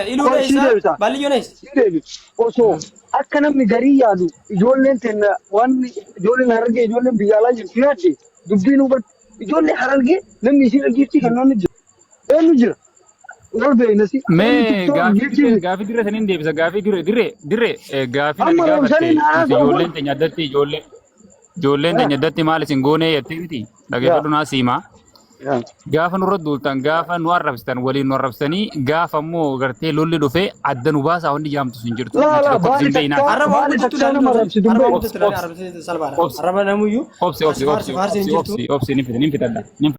إلو ليس باليو ليس أوسو أكنا مجري يادو جولن تنا وان جولن هرجع جولن بيجالا جفياتي دبينو بس جولن هرجع لم يصير جيتي كنا نجى نجى وربي نسي मैं गाफी दिरे सनीं देव सा गाफी दिरे गाफी नटी أما لو गाफते سنين أنا जोलें سأقول ते न्यादती जोलें ते न्यादती माले सिंगोने यत्ती थी लगे يا फटू ना सीमा يا gaafa nurra duultan gaafa nu arrabsitan waliin nu arrabsitanii gaafa immoo gartee lolli dhufee adda nu baasaa hundi jaamtu sun jirtu لا nuti لا tokko بالي isin beeynaati. تكا عرب بالي أقول تكا أنا تلالي مرة لوري بسيطة عرب بين أقول تلالي Obsi عرب سلبارة obsi عرب نمويو obsi بس فارس جرتو obsi nin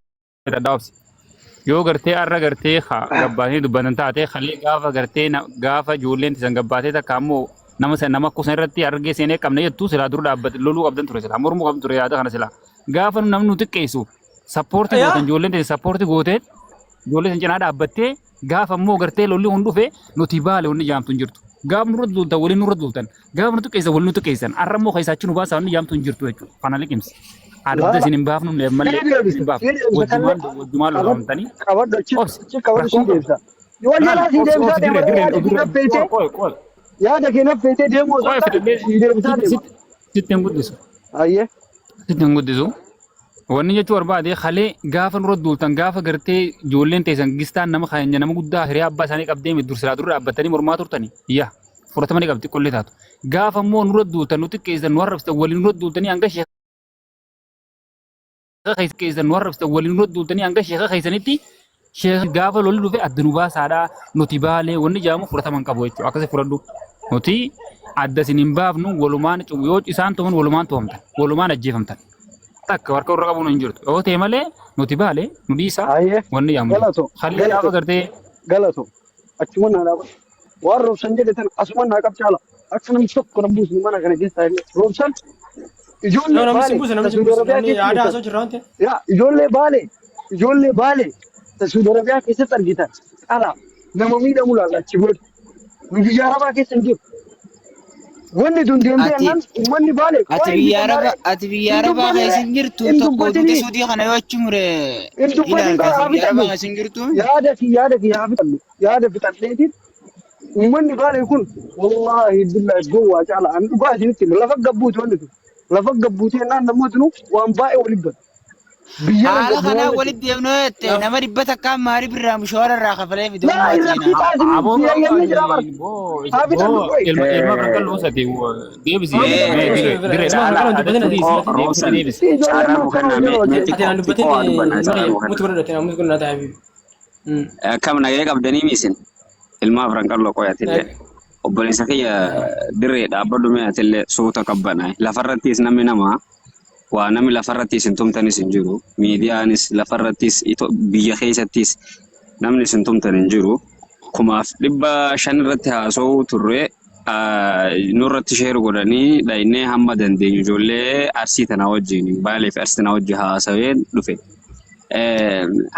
fitadda obsi yoo gartee arra gartee gabbaatee dubbatan taate kallee gaafa gartee gaafa ijoolleen tisan gabbaatee takka ammoo nama kusan irratti argee seenee qabna jettu silaa dura dhaabbate loluu qabdan ture silaa mormuu qabdan ture yaada kana silaa gaafa namni nu xiqqeessu sappoortii gootan يا ijoolleen tisan sappoortii gootee ijoollee san cinaa dhaabbattee gaafa immoo gartee lolli hun dhufe nuti baale hundi jaamtu hin jirtu. Gaafa nurra duultan waliin nurra duultan gaafa nu xiqqeessan waliin nu xiqqeessan arra immoo keessaachi nu baasaa hundi jaamtu hin jirtu jechuudha. Kana liqimsi. لا Adda لا isin hin baafnu malee hin baafnu. Wajjumaan lolaa amtanii. كبر Obsi. كبر Rakkoo سيدي بسا يقول laal لا سيدي obsi بسا obsi ده dirree يا ده كنا بيته qoy يا ده كنا بيته ده مو fidallee سيدي بسا ده sitti hin guddisu. أيه Sitti hin guddisu. Wanni jechuu barbaade kalee gaafa nurra duultan gaafa gartee ijoolleen teessan gistaan nama keenya nama guddaa hiree abbaa isaanii qabdee dursilaa dura dhaabbatanii mormaa turtanii iyyaa fudhatamanii qabdi qollee taatu. Gaafa immoo nurra duultan nu xiqqeessan nu arrabsitan waliin nurra duultanii hanga sheekha keessan nu arrabsitan waliin nurra duultanii hanga sheekha keessanitti sheekha gaafa lolli dhufe adda nu baasaadhaa nuti baalee wanni jaamu fudhataman qabu jechuudha akkasii fudhadhu. Nuti adda isin hin baafnu walumaan yoo isaan tuman walumaan tuhamtan walumaan ajjeefamtan. Takka warqa warra qabuun hin jirtu. Yoo ta'e malee nuti baale nu dhiisa أيه wanni jaamu. غلطه Halli gaafa غلطه gartee غلطه أتمنى أنا warro sanjede tan asuman na qabchala aksanam tokko nambus mana kana keessa roobsan no ijoollee no baale musin ta Saudi Arabia namni aadaa keessa asoo jirraante ya ijoollee baale ta Saudi Arabia keessatti argitan qala nama miidhamu laalachi booda nu biyya Arabaa keessa hin jiru wanni tun deemtee annan uummanni baale ati biyya Arabaa keessa hin jirtu tokko duute Suudii kana yoo achi mure biyya Arabaa keessa hin jirtu yaada fixadheetiin uummanni baale kun wallahi billahi gowwaa caala an dhugaa isinitti lafa gabbuuti wanni kun lafa gabbuutee naan namooti nu waan baay'ee waliin bada biyya haala kanaa walitti deemnoo jette nama dhibba takkaan maarii birraa mushaara irraa kafalee fide ilma biraan luusati deebisi diree Kam nagee qabdanii miisin ilma afran qalloo qoyatillee obboleessa kiyya dirree dhaabbadhu mi'atillee suuta qabbanaa lafarrattis namni namaa waa namni lafarrattis hin tumtanis hin jiru miidiyaanis lafarrattis biyya keessattis namni hin tumtan hin jiru kumaaf 500 irratti haasa'uu turre nurratti sheeru godhanii dhaynee hamma dandeenyu ijoollee arsii tana wajjin baalee fi arsii tana wajjin haasawee dhufe.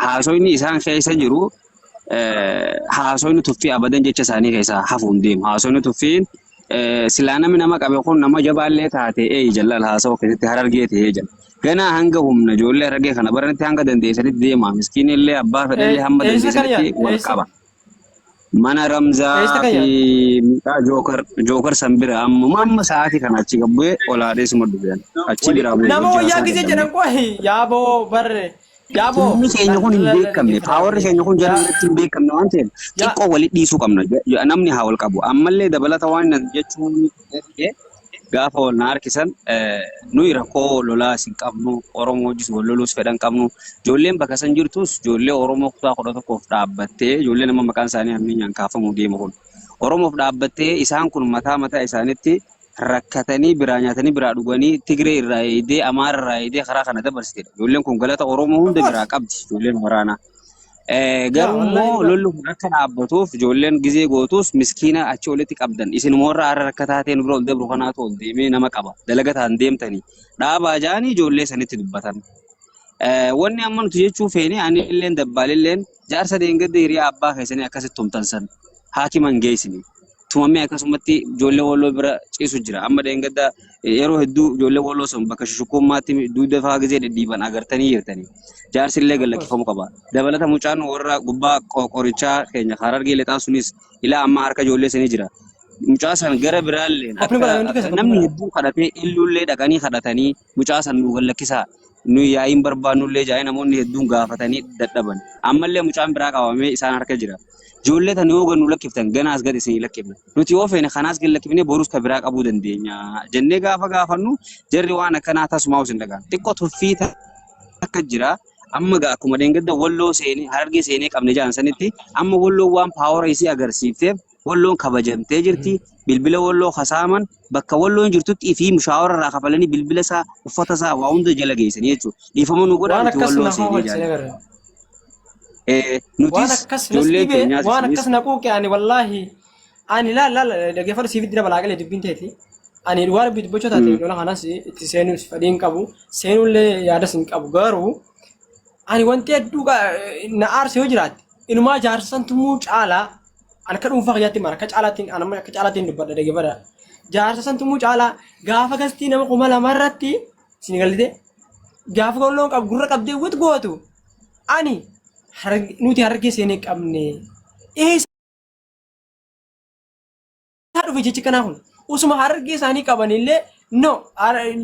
Haasoyni isaan keessa jiru haasoyni tuffii abadan jecha isaanii keessaa hafuun deemu. Haasoyni tuffiin silaa namni nama qabe kun nama jabaallee taate jallal haasa'u keessatti harargee ta'ee jira. Ganaa hanga humna ijoollee harargee kana baranitti hanga dandeessanitti deema. Miskiinillee abbaa fedhallee hamma dandeessanitti wal qaba. Mana Ramzaa fi Jookar Sambira amma sa'aatii kana achi gabbee olaadee suma dhufeen achi biraa bu'ee. nama wayyaa gisee jedhan qohi yaaboo barre yaaboo Humni keenya kun hin beekamne paawarri keenya kun jala irratti hin beekamne waan ta'eef xiqqoo walitti dhiisuu qabna namni haa wal qabu ammallee dabalata waan jechuun gaafa wal na harkisan nuyi rakkoo lolaa hin qabnu Oromoo wajjis wal loluus fedhan qabnu ijoolleen bakka san jirtus ijoollee Oromoo kutaa 11f dhaabbattee ijoollee nama maqaan isaanii hamminyaan kaafamuu deemu kun Oromoof dhaabbattee isaan kun mataa isaaniitti rakkatanii biraa nyaatanii biraa dhuganii Tigree irraa eedee Amaara irraa eedee karaa kana dabarsitedha. Ijoolleen kun galata Oromoo hunda biraa qabdi ijoolleen waraanaa. Garuu immoo lolli kun akka dhaabbatuuf ijoolleen gizee gootus miskiina achi olitti qabdan isin morra har'a rakkataa ta'een bira ol dabru kanaatu ol deemee nama qaba dalagataan deemtanii dhaabaa jaanii ijoollee sanitti dubbatan. Wanni amma nuti jechuu feene ani illeen dabbaalilleen jaarsa deengadde hiriyaa abbaa keessanii akkasitti tumtan san haakiman geessini. tumamee akkasumatti ijoollee walloo bira ciisu jira. Amma deengadda yeroo hedduu ijoollee walloo sun bakka shushukummaatti duuda fa'aa gisee dhidhiiban agartanii jirtanii. Jaarsillee gallakkifamuu qaba. Dabalata mucaan warra gubbaa qorichaa keenya Harargee lixaa sunis ilaa amma harka ijoollee sanii jira. Mucaa san gara biraallee akka namni hedduu kadhatee illuullee dhaqanii kadhatanii mucaa san nu gallakkisaa. Nu yaa'iin barbaannullee jaa'ee namoonni hedduun gaafatanii dadhaban. Ammallee mucaan biraa qabamee isaan harka jira. Ijoollee tan yoo gannu lakkiftan ganaas gad isin lakkifna. Nuti yoo feene kanaas gad lakkifnee borus ka biraa qabuu dandeenya. Jennee gaafa gaafannu jarri waan akkanaa tasumaa usin dhagaan. Xiqqoo tuffii akka jira. Amma akkuma deengadda walloo seenee Harargee seenee qabne jaan sanitti amma walloo waan paawara isii agarsiifteef walloon kabajamtee jirti. Bilbila walloo kasaaman bakka walloon jirtutti fi mushaawara irraa kafalanii bilbila isaa uffata isaa waa hunda jala geessanii jechuudha. Dhiifama nu godhaa nuti walloo seenee jaalladha. Nutis ijoollee keenyaas waan akkas naquu ani wallaahi ani laal dhaggeeffadhu siif itti dabalaa dubbiin ta'eeti. Ani waan dubbachuu taate lola kanas itti seenuus fedhiin qabu seenullee yaadas hin qabu garuu ani wanti hedduu na aarse yoo jiraate inumaa jaarsantumuu caalaa ani akka dhuunfaa kiyyaatti mara akka caalaatiin dubbadha dhaggeeffadha. Jaarsantumuu caalaa gaafa gastii nama 2,000 irratti isin galite gaafa golloon qabu gurra qabdee wit gootu ani nuti Harargee seenee qabne eessa dhufe jechi kanaa kun usuma Harargee isaanii qabanillee no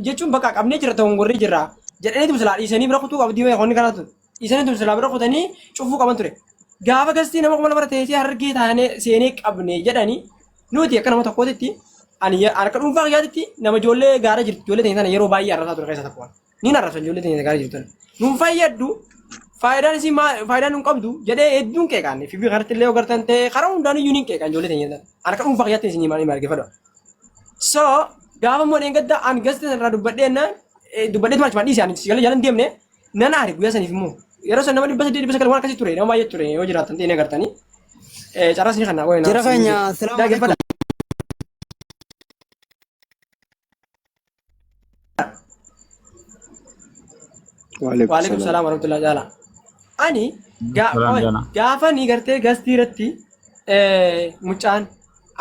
jechuun bakka qabnee jira ta'uun gorree jirra jedhanii tumsalaa dhiisanii bira kutuu qabdii wayi konni kanaatu dhiisanii tumsalaa bira kutanii cufuu qaban ture gaafa gastii nama 2,000 ta'ee Harargee taanee seenee qabne jedhanii nuti akka nama tokkootitti ani akka dhuunfaa kiyyaatitti nama ijoollee gaara jirti ijoollee ta'e sana yeroo baay'ee arrasaa ture keessa tokko ni arrasan ijoollee ta'e gaara jirtu nuun fayyaddu faayidaan isii faayidaan nun qabdu jedhee hedduun qeeqaan fi biqilatti illee ogartan ta'e karaa hundaan iyyuu ni qeeqaan ijoollee ta'e jedhan akka dhuunfaa kiyyaatti isin maal argifadha. So gaafa immoo dheengadda an gasti irraa dubbadhee maal dhiisee ani galee jalan deemne nan aare guyyaa saniif immoo yeroo san nama 800 waan akkasii ture nama baay'ee ture yoo jiraatan ta'e ni agartanii carraasni kana qoyee jira keenya salaam Waalaikum salam warahmatullahi jala. Ani gaafa ni gartee gastii irratti mucaan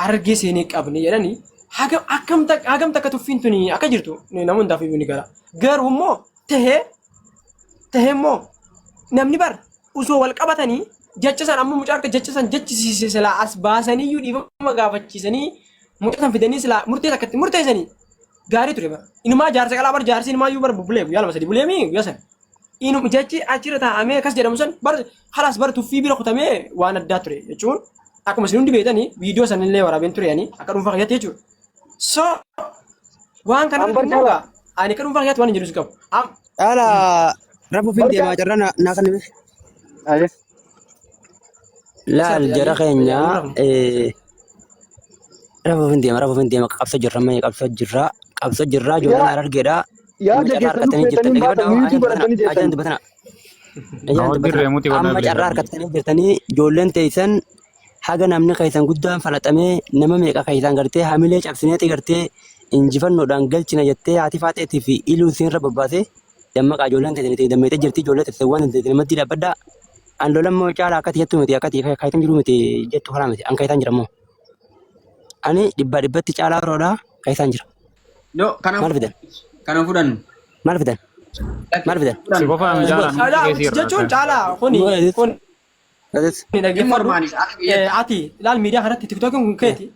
Harargee seenee qabne jedhanii hagam takka tuffiin tuni akka jirtu nama hundaaf iyyuu ni gara. Garuu immoo tahee immoo namni bar osoo wal qabatanii jecha san ammoo mucaa akka jecha san jechisiise silaa as baasanii iyyuu dhiifama gaafachiisanii mucaa san fidanii silaa murtee takkatti murteessanii gaarii ture bara. Inumaa jaarsa qalaa bar jaarsi inumaa iyyuu bar bubbulee guyyaa lama sadii bulee guyyaa san. Inum jechi achirra taa'amee akkas jedhamu san bar halas bar tuffii bira kutamee waan addaa ture jechuun akkuma isin hundi beektanii viidiyoo san illee waraabeen tureyanii akka dhuunfaa kiyyaatti jechuudha. So waan kana dhuunfaa ani akka dhuunfaa kiyyaatti waan hin jedhu qabu. Ala rafu fin deemaa jirra naa kan hime. Laal jara keenya rafu fin deema qabsa jirra mee qabsa jirra ijoolleen Harargeedha. yaa jageessanii jirtanii baata wiitii baratanii jirtanii. Amma carraa harkattanii jirtanii ijoolleen teessan haga namni keessan guddaan falaxamee nama meeqa keessan gartee hamilee cabsineeti gartee injifannoodhaan galchina jettee haati faaxeetii fi iluu isiinirra babbaasee dammaqaa ijoolleen teessanii dammeetee jirti ijoollee teesseewwan namatti dhaabbaddaa an lolammoo caalaa akkati jettu miti akkati kaayitan jiru miti jettu kanaa miti an kaayitan jirammoo ani dhibbatti caalaa roodhaa kaayitan jira. Maal fidan? Kana fudhannu. Maal fidan? Si qofa jechuun caalaa kuni ati ilaal miidiyaa kanatti tiktookiin kun keeti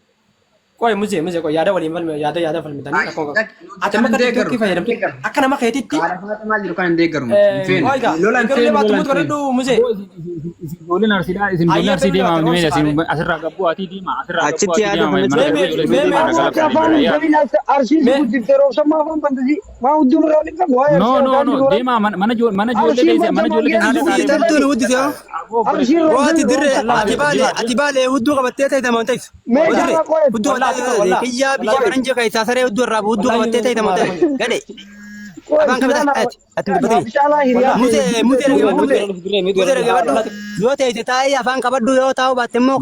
qoy muzee qoy yaada waliin yaada falmitanii ati amma tiktooki fayyadamtu akka nama keetitti maal jiru kan hin deeggaru. Lolaan fe'ee baatumutu godhadhu muzee. Ijoolleen arsiidhaa isin ijoolleen arsii deemaa nimee isin asirraa gabbuu ati deemaa asirraa gabbuu ati deemaa deemaa mana ijoollee Waati dirree ati baalee hudduu qabattee ta'e maal ta'is? Hudduu kiyyaa biyya faranjii keessaa saree hudduu irraa hudduu qabattee ta'e maal ta'is? Gade. Abaan kabata ati dubbatanii. Mutee dhaggeeffadhu. Yoo ta'e taa'ee afaan qabadhu yoo taa'u baatte immoo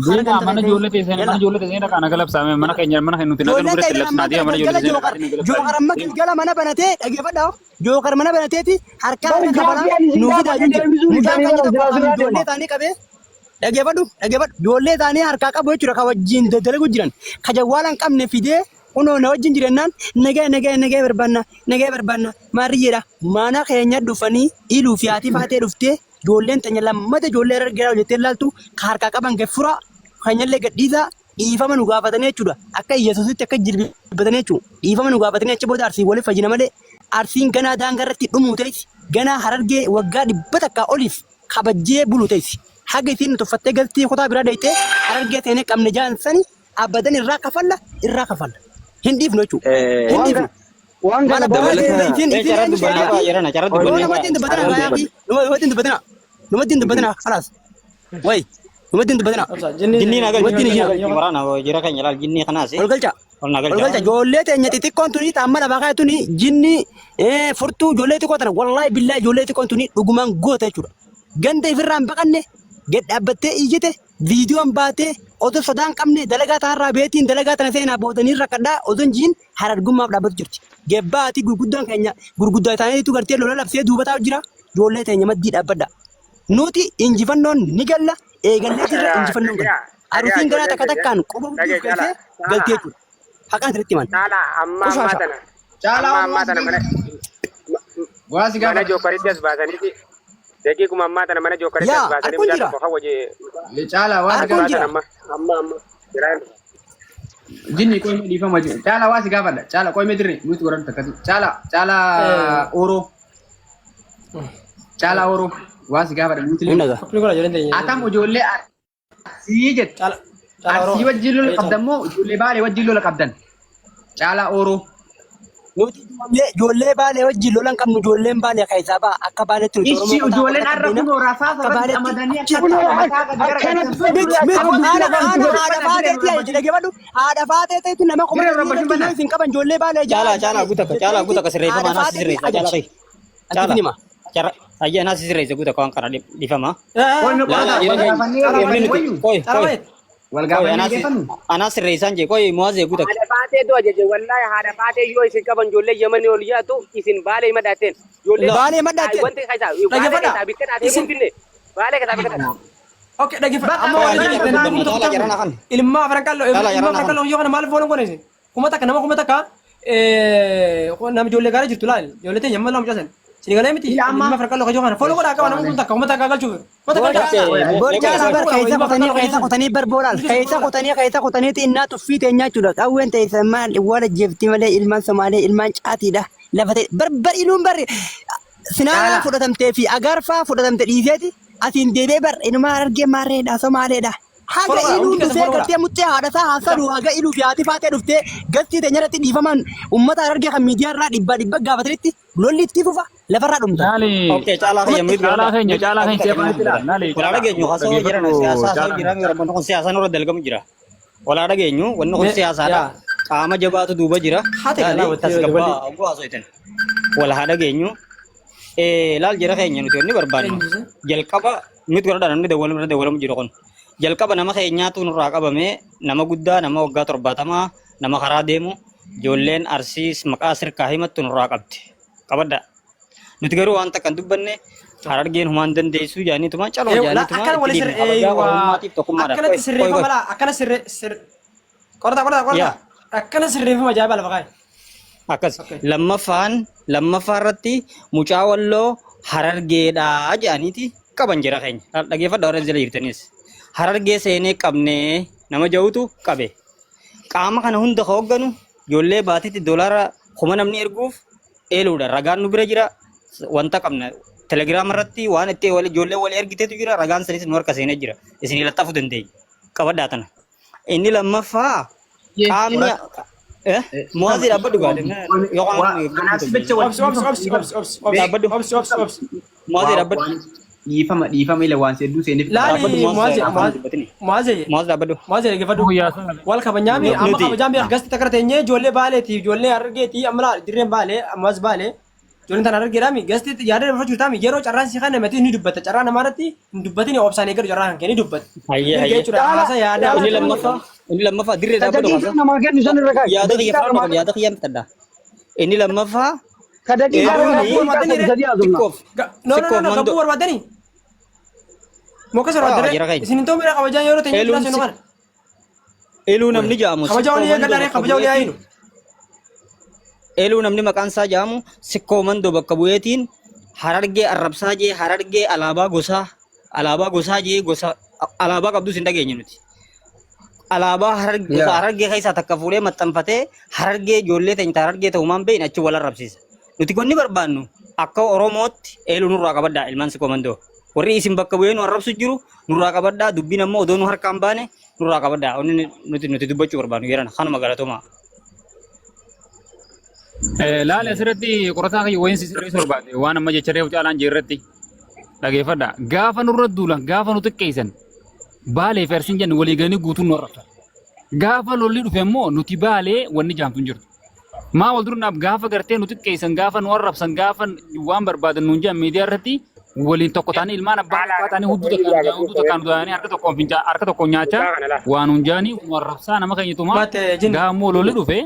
mana ijoollee teessanii dhaqaa naga labsaame mana keenya nuti naga nuti labsinaati mana ijoollee teessanii. Jookar amma gala mana banatee dhaggeeffadhu. Jookar mana banateeti harkaan kabalaa nuuf fidaa jiru. Mucaan kan jedhamu ijoollee taa'anii qabee Dhaggeeffadhu ijoollee isaanii harkaa qabu jechuudha ka wajjin daldalagu jiran ka jawwaala hin qabne fidee kunoo na wajjin jirennaan nagaa barbaanna maarriyyeedha mana keenya dhufanii iluu fi haati faatee dhuftee ijoolleen teenya lammata ijoollee argaa hojjettee ilaaltu ka harkaa qaban geeffura keenyallee gadhiisaa dhiifama nu gaafatanii jechuudha akka Yesuusitti akka jilbifatanii jechuudha dhiifama nu gaafatanii achi booda arsii waliif fayyina malee arsiin ganaa daangaa irratti dhumuu ta'es ganaa Harargee waggaa 100 takkaa oliif kabajjee bulu ta'es. Haga isin tuffattee galtii kutaa biraa deeytee Harargee seenee qabne jaansanii abadan irraa kafalla hin dhiifnu jechuudha. Hin dhiifnu. Waan kana numattiin dubbatina khalaas. Way numattiin dubbatina. Jinni nagal marana jira kan jalal jinni khanas. Olgalcha ijoollee teenya xixiqqoon tuni taamma dhabaa ka'e tuni jinni furtuu ijoollee xiqqoo tana wallaahi billaahi ijoollee xiqqoon tuni dhugumaan goota jechuudha. Ganda ifirraa hin baqanne gad dhaabbattee iyyite viidiyoon baatee otoo sodaan qabne dalagaa taarraa beetiin dalagaa tana seenaa bootanii rakkadhaa otoo hin jiin harargummaaf dhaabbatu jirti. Gebbaatii gurguddaan keenya gurguddaa isaaniitu gartee lola labsee duubataa jira ijoollee teenya maddii dhaabbadha. Nuti injifannoon ni galla eegallee jirra injifannoon galla. Aruutiin garaa takka takkaan quba guddoo keessee galtee jechuudha. Haqaan sirriitti himan. Ammaa tana mana jookaritti as baasaniiti. Degi kuma amma tana mana jookaritti as baasanii mucaa tokko waje. Caalaa waan Argoon amma jiraan. jinni qoyme dhiifama jiru. Caalaa waa si gaafadha. Caalaa qoyme dirre nuti godhan takkatu. Caalaa Oroo. Caalaa Oroo waa si gaafadha nuti illee. Atam ijoollee arsii jettu. Arsii wajjin lola qabdan moo ijoollee baalee wajjin lola qabdan? Caalaa Oroo. Nuti ijoollee baalee wajjin lolan qabnu ijoolleen baalee keessaa ba'a akka baaleetti nuti Ishi ijoolleen har'a kun rafaa irratti amadanii haadha faateetti nama qoma isin qaban ijoollee baalee Caalaa guuta sirreeffama anaa sirreessa caalaa Cara ayya anaa sirreessa guuta kan kana dhifama. Anaa sirreessaan jee qoy mo'azee guuta. Haadha baatee doo jeje wallahi haadha baatee yoo isin qaban ijoollee Yemanii ol yaatu isin baalee madaateen. Baalee madaateen. Wanti kaisaa baalee keessaa bikkata isin finne baalee keessaa bikkata. Oke dhaggeeffadha. Ilma afran qal'oo yoo kana maal foon godhe kuma takka nama kuma takka nama ijoollee gaarii jirtu laal ijoollee ta'e yemma lama mucaasan. Sinigalee miti ilma afran qal'oo yoo kana foon godha akka nama kuma takka galchuuf. Bocaa bar keessa qotanii barboodaal keessa qotanii xinnaa tuffii teenyaa jechuudha. Qawween ta'e maal wala jeefti malee ilmaan Somaalee ilmaan caatiidha. Lafa ta'e barbar iluun barre sinaa fudhatamtee fi agarfaa fudhatamte dhiiseeti. Asin deebee bar inumaa argee maarreedha Somaaleedha. Haga iluu dhufee gartee muttee haadhasaa haasadu haga iluu fi haati faatee dhuftee gastii teenya irratti dhiifaman uummata argee kan miidiyaa irraa dhibba gaafatanitti lolli itti fufa lafarraa dhumta. Oke caalaa keenya seefaanitti walaadha geenyu haasawaa jiran siyaasaa jiran rabbanni kun siyaasaan irra dalgamu jira. Walaadha geenyu wanni kun siyaasaadha qaama jabaatu duuba jira. Tasgabbaa oguu haasawaa walaadha geenyu. Laal jira keenya nuti wanni barbaadnu jalqaba nuti godha namni dawwalamu jiru kun jalqaba nama keenyaatu nurraa qabame nama guddaa nama waggaa 70 nama karaa deemu ijoolleen arsiis maqaa sirkaa himattu nurraa qabadda nuti garuu waan takkan dubbanne Harargeen humaan dandeessu jaanituma caloo jaanituma akkanatti sirreeffama laa akkana qorata akkana sirreeffama ajaa'iba lafa kaa'e. Akkas lammaffaa irratti mucaa walloo Harargeedhaa jedhaniiti qaban jira keenya. Dhaggeeffadha warra jala jirtanis. Harargee seenee qabnee nama ja'utu qabe. Qaama kana hunda hoogganu ijoollee baatiitti doolaara 1000 namni erguuf eeluudha. Ragaan nu bira jira. Wanta qabna. Telegiraam irratti waan itti ijoollee wal ergiteetu jira. Ragaan sanis nu harka seenee jira. Isin laxxaafuu dandeenya. Qabadhaa tana. Inni lammaffaa qaamni Muazir apa juga? Muazir apa? Dhiifama ila waan sedduu seenif. Laali Muazir apa? Muazir lagi fadu. Wal kabanyami amma kabanyami gasti takar teenye ijoollee baaleeti ijoollee Harargeeti amma dirreen baalee ammas baalee ijoolleen tan Harargeedhaami gasti yaada lafa jirtaami yeroo carraan si kana mati ni dubbata carraa namaarratti hin dubbatini obsaan eegalu carraa kan kenni dubbata. Ini lammaffaa dirree dhaabbatu masa. Yaada kiyyaa mitadha. Inni lammaffaa. Gabbuu barbaadani. Muka soraa dare isin too mira kabajaan yeroo ta'e Eeluun sinu kana. Eeluu namni jaamu. Kabajaa olii eegalee kabajaa olii aayinu. Eeluu namni maqaan isaa jaamu sikkoo mandoo bakka bu'eetiin harargee arrabsaa jee harargee alaabaa gosaa jee gosa alaabaa qabdus hin dhageenye nuti. Alaabaa harargee keessaa takka fuudhee maxxanfatee harargee ijoollee ta'inta harargee ta'uu maan beeyin achi wal arrabsiisa. Nuti konni barbaannu akka Oromootti eeluu nurraa qabaddaa ilmaan sikkoo mandoo. Warri isin bakka bu'ee nu arrabsu jiru nurraa qabaddaa dubbiin ammoo odoo nu harkaan baane nurraa qabaddaa. Nuti dubbachuu barbaannu yeran kanuma galatoomaa. Laala asirratti qorataa kiyya wayiin sirrii sorbaate waan amma jecha reefu caalaan jirratti dhageeffadha. Gaafa nurra duulan gaafa nu xiqqeessan baalee fi arsiin jennu walii galanii guutuun nu arrabsa. Gaafa lolli dhufe immoo nuti baalee wanni jaamtu hin jirtu. Maa wal durnaaf gaafa gartee nu xiqqeessan gaafa nu arrabsan gaafa waan barbaadan nuun jedhan miidiyaa irratti waliin tokko taanii ilmaan abbaa taanii hudduu takkaan du'anii harka tokkoon nyaachaa waan hunjaanii nu arrabsaa nama keenyatumaa gaammoo lolli dhufe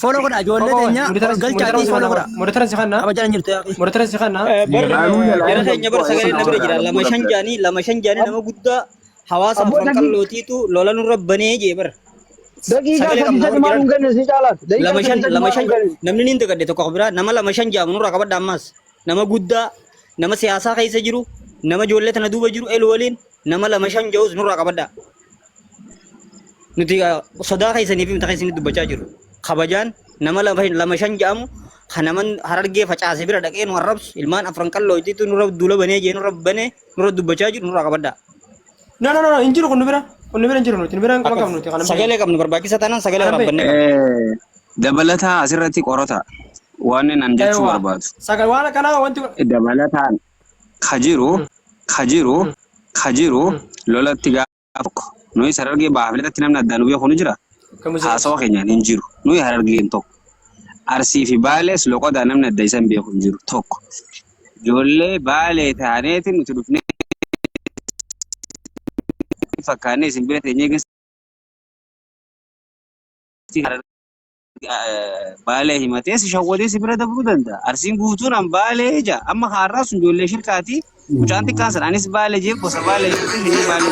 Follow godha ijoollee teenya galchaatii follow godha. Mootara si kanna. Kabajaan jirtu yaa. Mootara si kanna. Jara keenya bara sagalee na bira jira lama shan jaanii nama guddaa hawaasa afran qallootiitu lola nurra banee jee bara. Daqiiqaa sadii sadii maal hunganne si caalaati. lama shan namni niin dagadde tokko biraa nama lama shan jaamu nurraa qabadda ammaas nama guddaa nama siyaasaa keessa jiru nama ijoollee tana duuba jiru elu waliin nama lama shan ja'us nurraa qabadda. Nuti sodaa keessanii fi mata keessanii dubbachaa jiru. Kabajaan nama lama shan ja'amu kan naman harargee facaase bira dhaqee nu arrabsu ilmaan afran qallootiitu nurra duula banee jee nurra dubbachaa jiru nurraa qabadda. No, injiru kun bira injiru nuti bira kan qabnu nuti kana. Sagalee qabnu barbaachisa taanaan sagalee waraabbanne. Dabalataa asirratti qorata waan nan jechuu barbaadu. Sagalee waan kana wanti dabalataan kajiru lolatti gaafa tokko nuyi sarargee baafnetti namni addaan beeku ni jira. Haasawaa keenyaan hin jiru. Nuyi harargeen tokko. Arsii fi baalees loqodaa namni adda isan beeku hin jiru tokko. Ijoollee baalee taaneeti nuti dhufnee fakkaanne isin bira teenyee baalee himatee si shawwadee si bira dabruu danda'a. Arsiin guutuun an baalee ija amma haarraa sun ijoollee shirkaati. Mucaan xiqqaan sana anis baalee jee gosa baalee jettee hin baalee.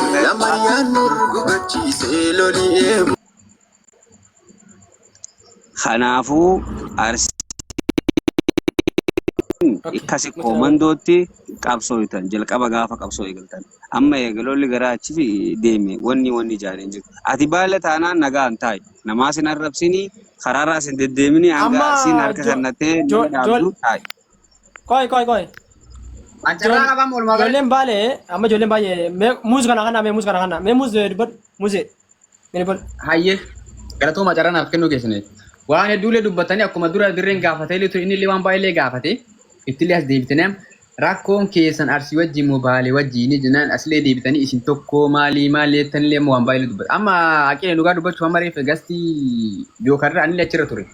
Kanaafuu akkasi koomandootti qabsooytan jalqaba gaafa qabsoo eegaltan amma eegaloolli gara achi deeme wanni jaareen jiru ati baala taanaan nagaan taa'e namaa sin arrabsini karaarraa sin deddeemini hanga sin harka kannattee dhaabdu taa'e. Koi. Ijoolleen baalee amma ijoolleen baay'ee muuz kana kana mee muuz dubbadhu muuzee. Hayyee galatooma carranaaf kennuu keessaniif. Waan hedduulee dubbatanii akkuma dura dirreen gaafatee inni illee waan baay'ee gaafate ittillee as deebitanii rakkoon keessan arsii wajjin moo baalee wajjin jennaan aslee deebitanii isin tokko maalii jettanillee waan baay'ee dubbata. Amma haqee dhugaa dubbachuu amma reefa gastii yookaan anillee achirra ture.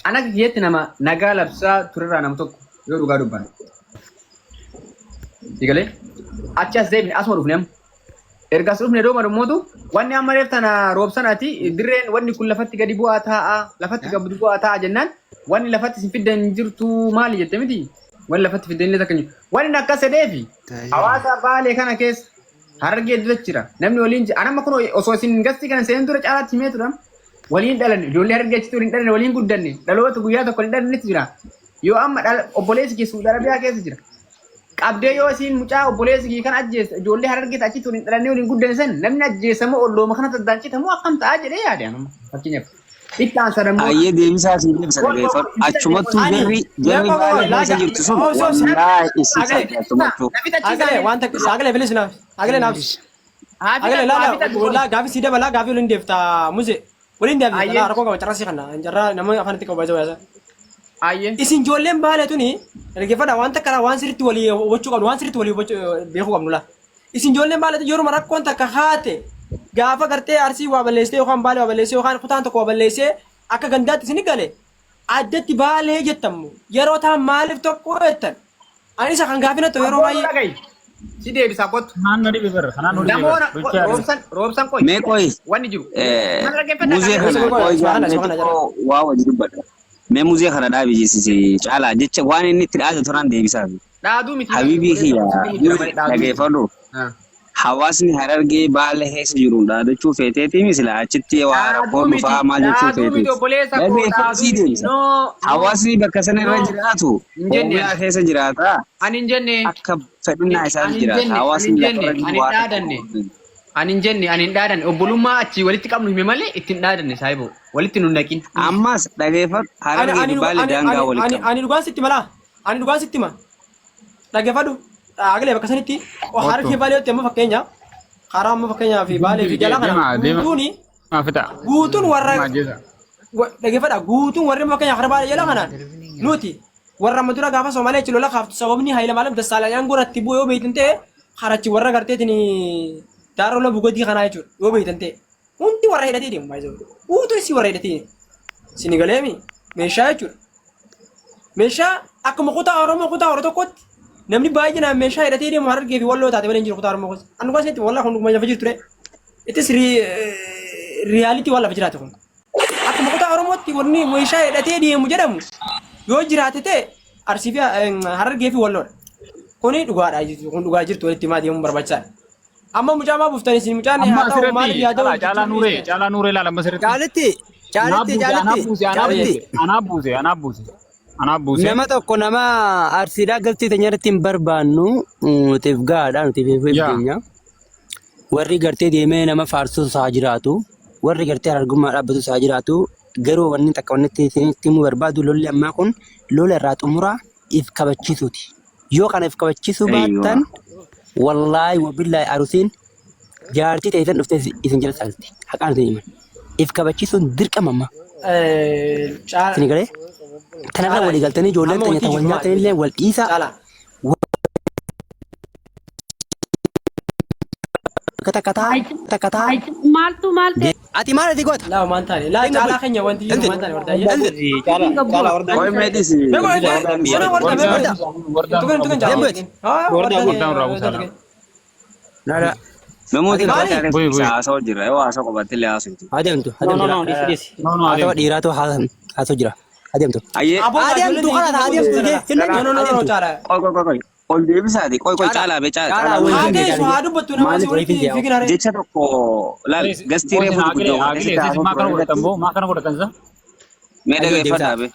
Ana kiyyeetti nama nagaa labsaa turerraa nama tokko yoo dhugaa dubban. Digalee achi as deebine asuma dhufne amma. Erga as dhufne dooma dhummootu wanni amma reef tana roobsanaati dirreen wanni kun lafatti gadi bu'aa taa'a lafatti gadi bu'aa taa'a jennaan wanni lafatti isin fiddan jirtu maali jette miti wanni lafatti fiddan illee takka jiru wanni akka sedeefi hawaasa baalee kana keessa harargee duucha jira namni waliin anamma kun osoo isin gastii kana seenan dura caalaatti himee tura waliin dhalan ijoollee harargee achitti waliin dhalan waliin guddanne dhaloota guyyaa tokko waliin dhalannetti jira yoo amma obboleessi keessu darabiyaa keessa jira. Qabdee yoo isin mucaa obboleessi kan ajjeessa ijoollee harargee achitti waliin dhalannee waliin guddanne san namni ajjeessamu ollooma kana taddaan citamu akkam ta'a jedhee yaade anuma fakkeenyaaf. Ittaan sadammoo. Ayyee deebisaa siin deebisa dhageeffadhu. Achumattuu jarri baalee keessa jirtu sun wallaahi isiisa achumattuu. Wanta sagalee bilis naaf. Sagalee naaf. Sagalee laala gaafi sii dabalaa gaafi waliin deefta muze. Waliin deefta rakkoo qaba carrasii kana jarraa nama afaanitti qaba baay'ee baay'ee. Isin ijoolleen baalee tuni dhageeffadha wanta karaa waan sirriitti walii hubachuu qabnu waan sirriitti walii beekuu qabnu la. Isin ijoolleen baalee yeroo rakkoon takka haate gaafa gartee arsii waa balleessee yookaan baalee waa balleessee yookaan kutaan tokko waa balleessee akka gandaatti isin gale addatti baalee jettamu yeroo ta'an maaliif tokko jettan ani isa kan gaafina ta'u yeroo baay'ee. Si deebisaa kottu. Naannoo dhibe birra. Namoota roobsan qoy. Mee qoy. Wanni jiru. Muzee kana qoy waa wajji dubbadha. Mee muuzee kana dhaabi jeesise caalaa jecha waan inni itti dhaate turaan deebisaa fi. Dhaaduu miti. Habiibii kiyya dhageeffadhu. Hawaasni Harargee baala keessa jiru dhaadachuu feeteetii misila achitti waa rakkoo dhufaa maal jechuu feeteeti. Hawaasni bakka sana irra jiraatu Oromiyaa keessa jiraata. Ani hin jenne. Akka fedhinnaa isaatti jiraata. Hawaasni lafa ani hin dhaadanne obbolummaa achii walitti qabnu hime malee ittiin dhaadanne saayiboo walitti nu naqin. Ammas dhageeffadhu Harargee baala daangaa walitti qabu. Ani dhugaan sitti mala. Ani dhugaan sitti ma. Dhageeffadhu. Agalee bakka sanitti Harargee baaleetti amma fakkeenya karaa amma fakkeenyaa fi baalee fi jala kana guutuun warra dhageeffadha guutuun warri fakkeenya karaa baalee jala kanaan nuti warra amma dura gaafa Soomalee itti lola kaaftu sababni Hayilamaariyaam Dassaalanyaan goratti bu'ee yoo beektan ta'e karachi warra garteetiin daaroo la bugodii kanaa jechuudha yoo beektan ta'e hundi warra hidhatee deemu baay'ee guutuun si warra hidhatee sinigaleemi meeshaa jechuudha meeshaa akkuma kutaa Oromoo tokkotti namni baay'inaan meeshaa hidhatee deemu Harargee fi Walloo taate malee hin jiru kutaa Oromoo gosa. Anu gosa itti wallaa kun dhuguma lafa jirtu dha. Ittis riyaalitii waan lafa jiraate kun. Akkuma kutaa Oromootti wanni meeshaa hidhatee deemu jedhamu yoo jiraate ta'e Arsii fi Harargee fi Walloodha. Kuni dhugaadha kun dhugaa jirtu walitti himaa deemuun barbaachisaadha. Amma mucaa maa buuftanii isin mucaan haa ta'u maal yaaduu Caalaa Nuuree laala masirratti. Jaalitti. Anaaf buuse. Nama tokko nama arsiidhaa galtii teenyarratti hin barbaannu nutiif gaadha nuti feenya. Warri gartee deemee nama faarsuu isaa jiraatu warri gartee harargummaa dhaabbatu isaa jiraatu garuu wanni takka wanni itti himuu barbaadu lolli ammaa kun lola irraa xumuraa if kabachiisuuti. Yoo kana if kabachiisuu baattan wallaahi wabillaahi arusiin jaartii ta'e dhuftee isin jala saalti. Haqaan isin himan. If kabachiisuun dirqama amma. Isin galee? Kanarra walii galtanii ijoolleen tajaajila wal nyaatanillee wal dhiisaa. Maaltu. Ati maal ati goota? Laa waan taane laa caalaa keenya wanti jiru waan taane wardaayyaa. Caalaa wardaa. Wayi meedis. Wardaa. Namooti haasa'u jira yoo haasa'u qabatte illee haasa'u. Adeemtu. Haasa'u dhiiraatu haasa'u jira. Adeemtu. Adeemtu kana adeemtu Qoy. Ol deebisaati. Qoy caalaa bee caalaa. Haa dubbattu nama si walitti fiigina. Jecha tokko laal gastii reefu guddoo. Maa kana godhatan sa? Mee dhageeffadhaa bee.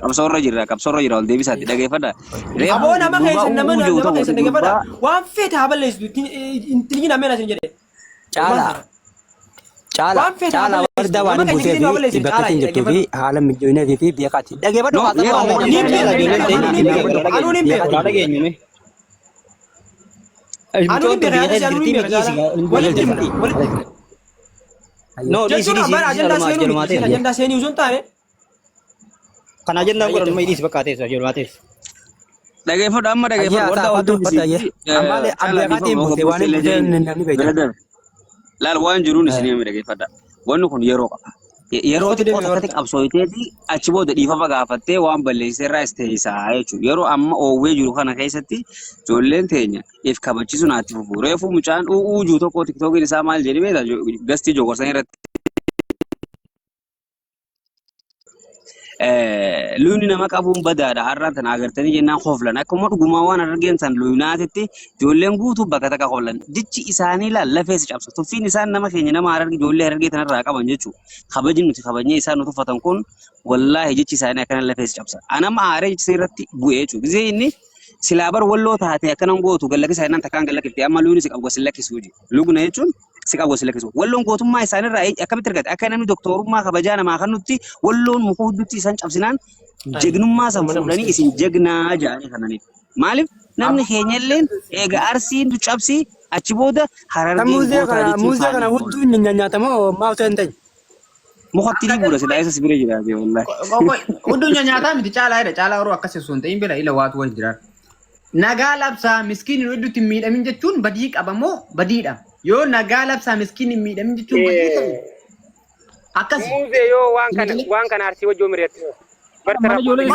Qabsoorra jira ol deebisaati dhageeffadhaa. Aboo nama keessan dhageeffadhaa. Waan feete haa balleessitu intilli nameen asin jedhee. Caalaa wardaa waan hin buusee fi bakka ittiin jirtuu fi haala mijoonaa fi beekaati. Dhageeffadhu Kan ajendaan godhan mai dhiisi bakka teessa jedhu dhageeffadhu amma dhageeffadhu laal waan jiruun isin himi dhageeffadha. Wanni kun yeroo qaba. Yeroo xiqqoo qabsooyteeti achi booda dhiifama gaafattee waan balleesseerraa isteeyisaa jechuudha. Yeroo amma oowwee jiru kana keessatti ijoolleen teenya if kabachiisu naatti fufu. Reefuu mucaan uujuu tokko tiktookiin isaa maal jedhi beektaa gastii jogorsan irratti. Luyni nama qabuun badaadha har'aan tana agartanii jennaan hoflan akkuma dhugumaa waan argeen san luynaatitti ijoolleen guutuu bakka takka hoflan dichi isaanii lafeessa cabsa tuffiin isaan nama keenya nama hararge ijoollee harargee tanarraa qaban jechuudha. Kabajni nuti kabajnee isaan nu tuffatan kun wallaahi jechi isaanii akkana lafeessa cabsa. Anama aaree jechi irratti bu'ee jechuudha. Gisee inni silaa bar walloo taate akkanan gootu gallakisa innaan takkaan gallakiftee amma luyni si qabu gosin lakkisuu jechuudha. Lugna jechuun si qabu gosin lakkisuu. Walloon gootummaa isaanirraa akkamitti argate akka namni doktorummaa kabajaa namaa kan nutti walloon muka hudduutti isaan cabsinaan jegnummaa san fuudhanii isin jegnaa jedhanii kananiif. Maaliif namni keenyalleen eega arsiin du cabsi achi booda harargee muuzee kana hudduu inni nyaatamoo maal ta'e hin ta'e. Mukatti ni buura silaa isa sibiree jiraate wallahi. Hudduu nyaataa miti caalaa yeroo akkasii osoo hin ta'in bila ila waatu wal jiraata. Nagaa labsaa miskiin hedduutti hin miidhamin jechuun badii qabamoo badiidha. Yoo nagaa labsaa miskiin hin miidhamin jechuun badii ta'u. Akkasii. Muuzee yoo waan kana arsii wajjoo miriyatte. Bartara waliin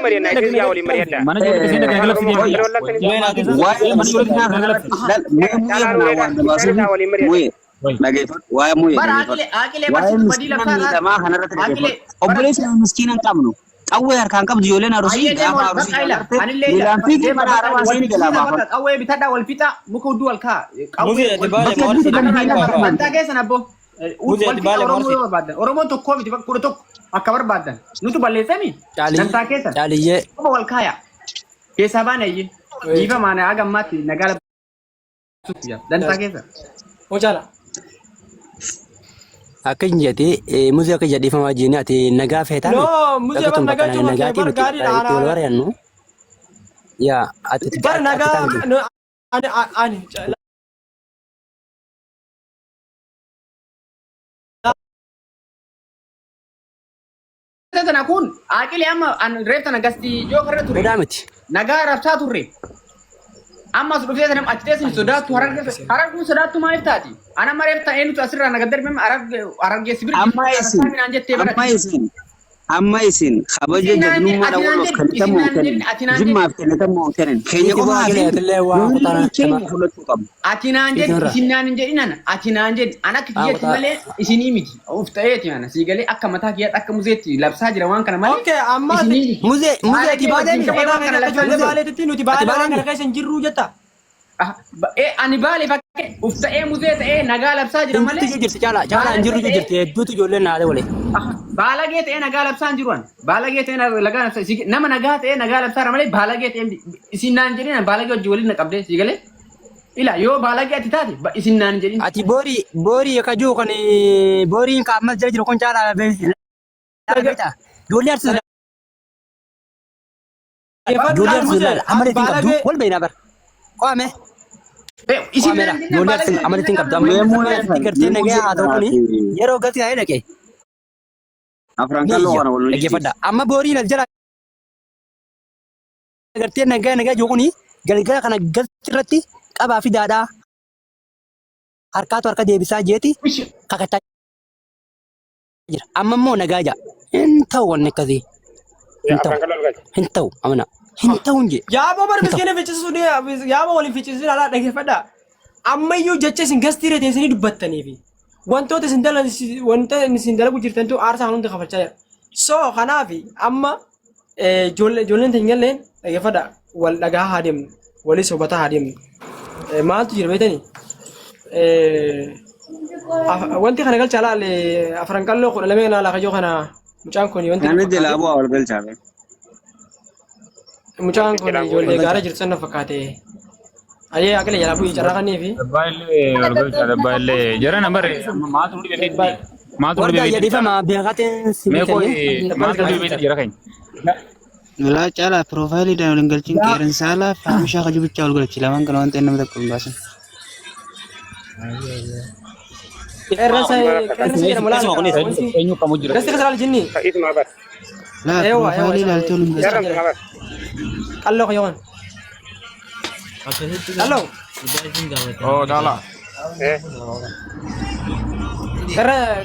mari'annaa isin yaa waliin mari'addaa. Mana ijoollee seenaa kan galabsiin obboleessa miskiina hin qabnu Qawwee harkaan qabdu ijoolleen arusii gaafa arusii miilaan fiigee mana arabaa seenii galaa baafata. Qawwee bitadhaa wal fixa muka hudduu wal kaa. Muzi ati baale maal Bantaa keessan abbo. Muzi ati baale maal Oromoon tokkoo miti kudha tokko akka barbaadan. Nutu balleessami. Bantaa keessan. Caaliyyee. Qofa wal kaaya. Keessaa baana iyyee. Dhiifa maana haga ammaatti nagaala. Dantaa keessan. Hojala. Akka hin jedhee muzii akka jedhiifamaa jiini ati nagaa feetaa No, muzii ban nagaa cuma nagaatii nuti bargaadii itti wal dhaanaa. warayannu. Yaa ati Bar nagaa ani Tana kun aqilee amma reefta nagasti yoo karra ture. Odaa miti. Nagaa rabsaa turre. Amma as dhufee sanam achi teessin sodaattu hararguu sodaattu maaliif taati? Ana mareefta eenyutu asirraa naga darbee arargeessi bira. Amma isin kabaja jabnummaa dhawwaloof kennatamuu kennan jimmaaf kennatamuu kennan keenya qofaa fi keenya fudhachuu qabna. Ati naan jedhi isin naan hin jedhinan ati naan jedhi ana akka kiyyaatti malee isinii miti of ta'eeti mana sii galee akka mataa kiyyaatti akka muzeetti labsaa jira waan kana malee. Okay, amma Muzee ati baatee Muzee baaleetitti nuti baaleetiin kana keessa hin jirru jetta. Ani baale fakkee uf ta'ee muzee ta'ee nagaa labsaa jira malee. Inti jirti caalaa hin jirru jirti hedduutu ijoolleen naadee wale. Baalagee ta'ee nagaa labsaa hin jiruan. Baalagee ta'ee nagaa labsaa nama nagaa ta'ee nagaa labsaa malee baalagee ta'ee isin naan jedhina baalagee hojii waliin na qabdee sii galee. Ila yoo baalagee ati taate isin naan jedhin. Ati boorii akka jiru kan booriin ka ammas jira jiru kun caalaa beekta. Ijoollee arsiisa. Ijoollee arsiisa amaleetiin qabdu wal beeknaa bara. Qo'ame. Isin naan jedhin Ijoollee arsiisa amaleetiin qabdu amaleetiin gartee nagaa haa ta'u kuni yeroo galti taa'ee dhaqee. Afran kalloo kana wal Dhaggeeffadha. Amma booriin as jala gartee nagaa jiru kuni galgala kana galti irratti qabaa fi daadhaa harkaatu harka deebisaa jeeti kakachaa jira. Amma immoo nagaa jira. Hin ta'u wanni akkasii. Hin ta'u amana. Hin ta'u hin jee. Yaaboo bar miskiina ficcisiisuu yaaboo waliin ficcisiisuu alaa dhaggeeffadha. Ammayyuu jecha isin gastiirra teessanii dubbattaniifi wantoota isin dalagu jirtantu aarsaa hundi kafalchaa jira. So kanaafi amma ijoolleen teenyalleen dhaggeeffadha wal dhagaa haa deemnu walis hubataa haa deemnu. Maaltu jira beetanii? Wanti kana galchaa laale afran qalloo kudha lamee laala kajoo kana mucaan kun wanti. Namni jalaa bu'aa wal galchaa be. Mucaan kun ijoollee gaara jirtu sana fakkaate. Ayee akila jalaa bu'ii carraa kannee fi. Dabbaillee jara namare maatu dhibee beekti. Maatu dhibee Warda jedhifama beekateen Meekoo maatu dhibee beekti jara keenya. Nolaa caalaa piroofaayilii dhaan waliin galchiin qeerransaala fi oomishaa kaju bichaa wal galchi lamaan kana waan ta'eef nama tokko hin baasan. Qeerransa jedhamu laala. Eenyu qabu jira. Gasti kasalaal jinni. Isma bar. Laa piroofaayilii ilaaltee waliin galchi. Jarram bar. Qalloo kayoon. Qalloo. Oh, dala.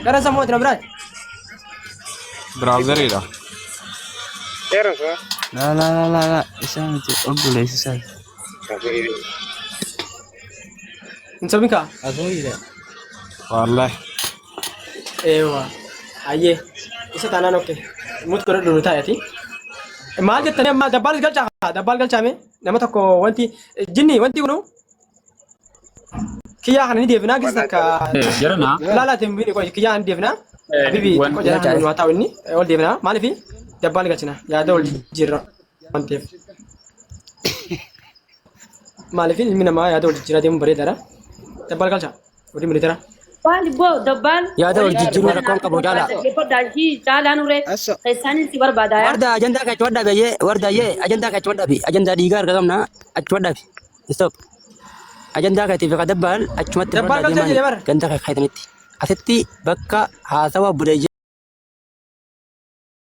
Gara sammuu itti na biraati. Browser ida. Jarram sa. Laa isaan miti obboleessi isaa. Hin sobikaa? Wallahi. Eewa. Ayyee. Isa taanaan okke. Mut godha dhunu taa'eeti. Maal jettanii amma dabbaalis galchaa dabbaal galchaame nama tokko wanti jinni wanti kunu kiyyaa kana ni deebinaa gis takka Jarana. laalaatiin biini qoy kiyyaa ni deebinaa bibi tokko jedhama nu haa ta'u inni ol deebinaa maaliif dabbaal galchina yaada ol jijjiirra waan ta'eef maaliif ilmi namaa yaada ol jijjiirraa deemuun bareedaadha dabbaal galchaa odii miliitara. Wali bo dabbaan yaada wal jijjiiruu rakkoon qabu caalaa. Daashii caalaan uree keessaanis si barbaada. Warda ajandaa kachi waddaa bayyee warda yee ajandaa kachi waddaa fi ajandaa dhiigaa arga qabna achi waddaa fi stop. Ajandaa katiif akka dabbaan achumatti Dabbaan galchaa jedhe bara. ganda kaayitanitti asitti bakka haasawa budayyaa.